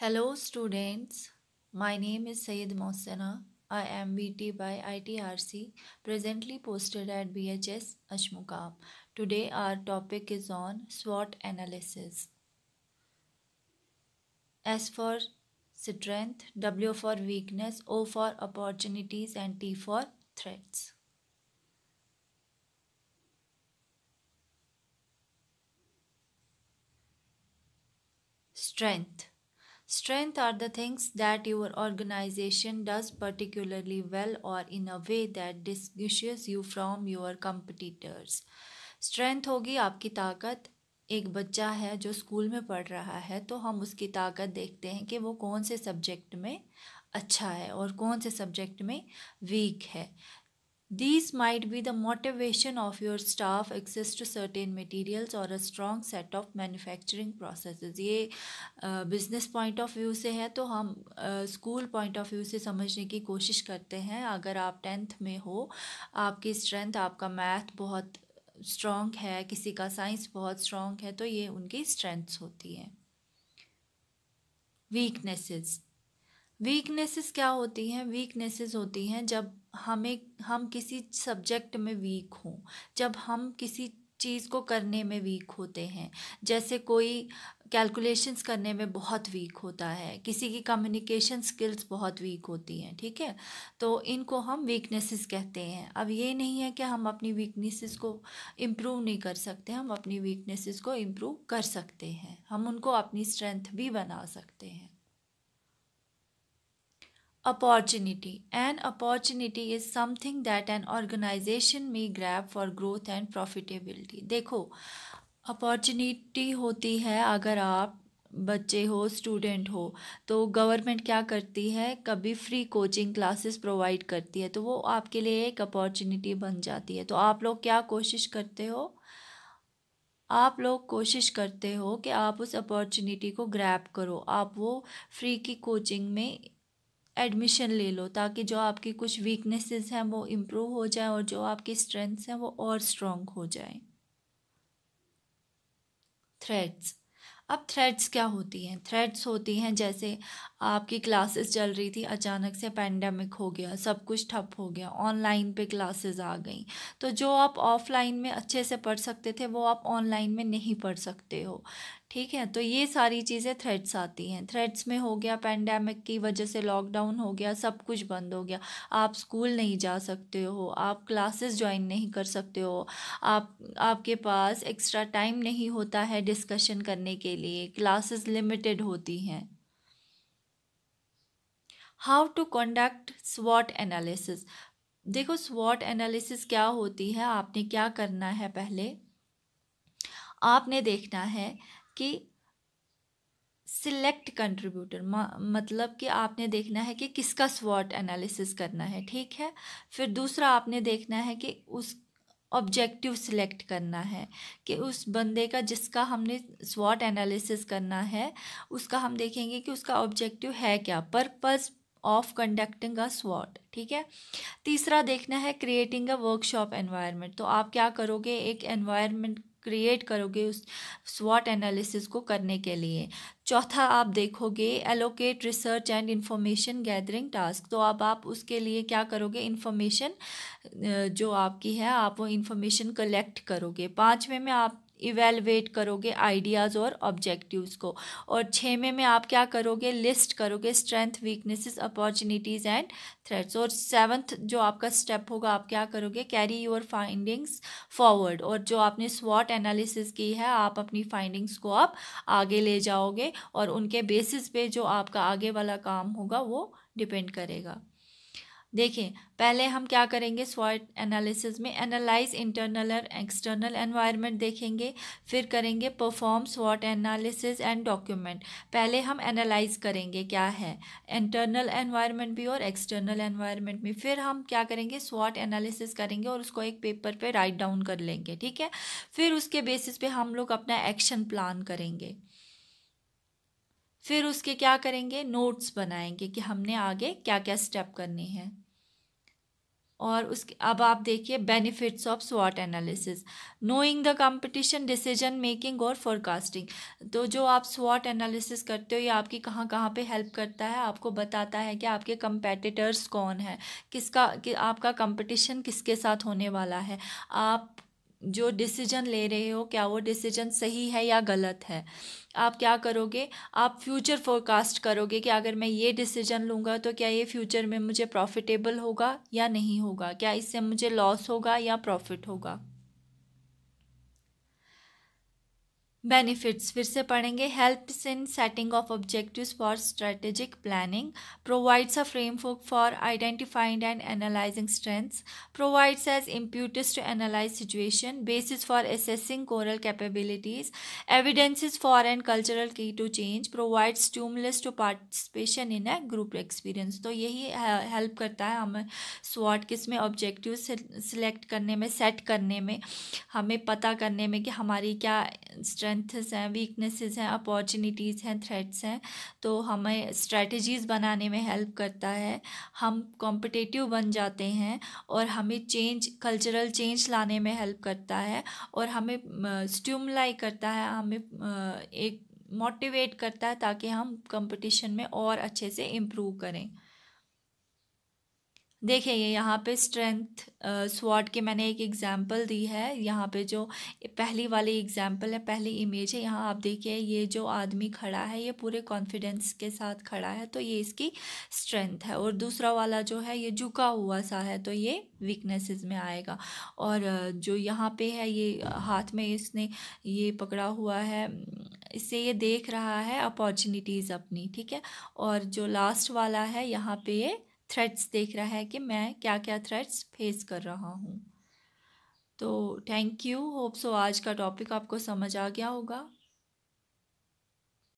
Hello students, my name is Sayed Mohsena. I am BT by ITRC, presently posted at BHS Ashmukam. Today our topic is on SWOT analysis. S for strength, W for weakness, O for opportunities and T for threats. Strength. Strength are the things that your organization does particularly well or in a way that distinguishes you from your competitors. Strength होगी आपकी ताकत। एक बच्चा है जो school में पढ़ रहा है तो हम उसकी ताकत देखते हैं कि वो कौन से सब्जेक्ट में अच्छा है और कौन से सब्जेक्ट में वीक है। These might be the motivation of your staff, access to certain materials or a strong set of manufacturing processes. ये बिजनेस पॉइंट ऑफ व्यू से है तो हम स्कूल पॉइंट ऑफ व्यू से समझने की कोशिश करते हैं। अगर आप 10th में हो, आपकी स्ट्रेंथ, आपका मैथ बहुत स्ट्रॉन्ग है, किसी का साइंस बहुत स्ट्रॉन्ग है, तो ये उनकी स्ट्रेंथ्स होती हैं। वीकनेसेस क्या होती हैं? वीकनेसेस होती हैं जब हम किसी सब्जेक्ट में वीक हों, जब हम किसी चीज़ को करने में वीक होते हैं। जैसे कोई कैलकुलेशंस करने में बहुत वीक होता है, किसी की कम्युनिकेशन स्किल्स बहुत वीक होती हैं, ठीक है, तो इनको हम वीकनेसेस कहते हैं। अब ये नहीं है कि हम अपनी वीकनेसेस को इम्प्रूव नहीं कर सकते, हम अपनी वीकनेसेस को इम्प्रूव कर सकते हैं, हम उनको अपनी स्ट्रेंथ भी बना सकते हैं। Opportunity. An opportunity is something that an organization may grab for growth and profitability. देखो, अपॉर्चुनिटी होती है अगर आप बच्चे हो, स्टूडेंट हो, तो गवर्नमेंट क्या करती है, कभी फ्री कोचिंग क्लासेस प्रोवाइड करती है, तो वो आपके लिए एक अपॉर्चुनिटी बन जाती है। तो आप लोग क्या कोशिश करते हो? आप लोग कोशिश करते हो कि आप उस अपॉर्चुनिटी को ग्रैब करो, आप वो फ्री की कोचिंग में एडमिशन ले लो, ताकि जो आपकी कुछ वीकनेसेस हैं वो इम्प्रूव हो जाए और जो आपकी स्ट्रेंथ्स हैं वो और स्ट्रॉन्ग हो जाएं। थ्रेड्स। अब थ्रेड्स क्या होती हैं? थ्रेड्स होती हैं जैसे आपकी क्लासेस चल रही थी, अचानक से पैंडमिक हो गया, सब कुछ ठप हो गया, ऑनलाइन पे क्लासेस आ गई, तो जो आप ऑफलाइन में अच्छे से पढ़ सकते थे वो आप ऑनलाइन में नहीं पढ़ सकते हो, ठीक है। तो ये सारी चीज़ें थ्रेड्स आती हैं। थ्रेड्स में हो गया पैंडमिक की वजह से लॉकडाउन हो गया, सब कुछ बंद हो गया, आप स्कूल नहीं जा सकते हो, आप क्लासेस ज्वाइन नहीं कर सकते हो, आपके पास एक्स्ट्रा टाइम नहीं होता है डिस्कशन करने के लिए, क्लासेस लिमिटेड होती हैं। हाउ टू कंडक्ट स्वॉट एनालिसिस। देखो, स्वॉट एनालिसिस क्या होती है, आपने क्या करना है, पहले आपने देखना है कि सिलेक्ट कंट्रीब्यूटर, मतलब कि आपने देखना है कि किसका स्वॉट एनालिसिस करना है, ठीक है। फिर दूसरा आपने देखना है कि उस ऑब्जेक्टिव सिलेक्ट करना है कि उस बंदे का जिसका हमने स्वॉट एनालिसिस करना है उसका हम देखेंगे कि उसका ऑब्जेक्टिव है क्या, पर्पस ऑफ कंडक्टिंग अ स्वॉट, ठीक है। तीसरा देखना है क्रिएटिंग अ वर्कशॉप एनवायरनमेंट, तो आप क्या करोगे, एक एनवायरनमेंट क्रिएट करोगे उस स्वॉट एनालिसिस को करने के लिए। चौथा आप देखोगे allocate research and information gathering task, तो अब आप उसके लिए क्या करोगे, इंफॉर्मेशन जो आपकी है आप वो इंफॉर्मेशन कलेक्ट करोगे। पाँचवें में आप इवेलुएट करोगे आइडियाज़ और ऑब्जेक्टिव्स को, और छवें में आप क्या करोगे, लिस्ट करोगे strength, weaknesses, opportunities and threats, और सेवन्थ जो आपका स्टेप होगा आप क्या करोगे, कैरी योर फाइंडिंग्स फॉरवर्ड, और जो आपने स्वॉट एनालिसिस की है आप अपनी फाइंडिंग्स को आप आगे ले जाओगे और उनके बेसिस पे जो आपका आगे वाला काम होगा वो डिपेंड करेगा। देखें, पहले हम क्या करेंगे, स्वॉट एनालिसिस में एनालाइज इंटरनल और एक्सटर्नल एनवायरनमेंट देखेंगे, फिर करेंगे परफॉर्म स्वॉट एनालिसिस एंड डॉक्यूमेंट। पहले हम एनालाइज करेंगे क्या है इंटरनल एनवायरनमेंट भी और एक्सटर्नल एनवायरनमेंट में, फिर हम क्या करेंगे, स्वॉट एनालिसिस करेंगे और उसको एक पेपर पे राइट डाउन कर लेंगे, ठीक है। फिर उसके बेसिस पे हम लोग अपना एक्शन प्लान करेंगे, फिर उसके क्या करेंगे, नोट्स बनाएंगे कि हमने आगे क्या क्या स्टेप करने हैं। और उसके अब आप देखिए बेनिफिट्स ऑफ स्वॉट analysis. Knowing the competition, decision making और फोरकास्टिंग। तो जो आप स्वॉट एनालिसिस करते हो ये आपकी कहाँ कहाँ पे हेल्प करता है, आपको बताता है कि आपके कंपेटिटर्स कौन है, कि आपका कंपटीशन किसके साथ होने वाला है, आप जो डिसीजन ले रहे हो क्या वो डिसीजन सही है या गलत है। आप क्या करोगे, आप फ्यूचर फोरकास्ट करोगे कि अगर मैं ये डिसीजन लूँगा तो क्या ये फ्यूचर में मुझे प्रॉफिटेबल होगा या नहीं होगा, क्या इससे मुझे लॉस होगा या प्रॉफिट होगा। बेनिफिट्स फिर से पढ़ेंगे। Helps in setting of objectives for strategic planning, provides a framework for identifying and analysing strengths, provides as impetus to analyze situation, basis for assessing core capabilities, evidences for and cultural key to change, provides stimulus to participation in a group experience। तो यही help करता है हमें स्वॉट किस में, objective select करने में, set करने में, हमें पता करने में कि हमारी क्या स्ट्रेंथ्स हैं, वीकनेसेस हैं, अपॉर्चुनिटीज़ हैं, थ्रेट्स हैं। तो हमें स्ट्रेटजीज़ बनाने में हेल्प करता है, हम कॉम्पिटिटिव बन जाते हैं, और हमें कल्चरल चेंज लाने में हेल्प करता है, और हमें स्टिमुलाई करता है, हमें एक मोटिवेट करता है ताकि हम कंपटीशन में और अच्छे से इम्प्रूव करें। देखिए ये यहाँ पे स्ट्रेंथ स्वॉट के मैंने एक एग्जांपल दी है। यहाँ पे जो पहली वाली एग्जांपल है, पहली इमेज है, यहाँ आप देखिए ये जो आदमी खड़ा है ये पूरे कॉन्फिडेंस के साथ खड़ा है, तो ये इसकी स्ट्रेंथ है। और दूसरा वाला जो है ये झुका हुआ सा है, तो ये वीकनेसेस में आएगा। और जो यहाँ पे है ये हाथ में इसने ये पकड़ा हुआ है, इससे ये देख रहा है अपॉर्चुनिटीज़ अपनी, ठीक है। और जो लास्ट वाला है यहाँ पे ये थ्रेट्स देख रहा है कि मैं क्या क्या थ्रेट्स फेस कर रहा हूँ। तो थैंक यू, होप सो आज का टॉपिक आपको समझ आ गया होगा।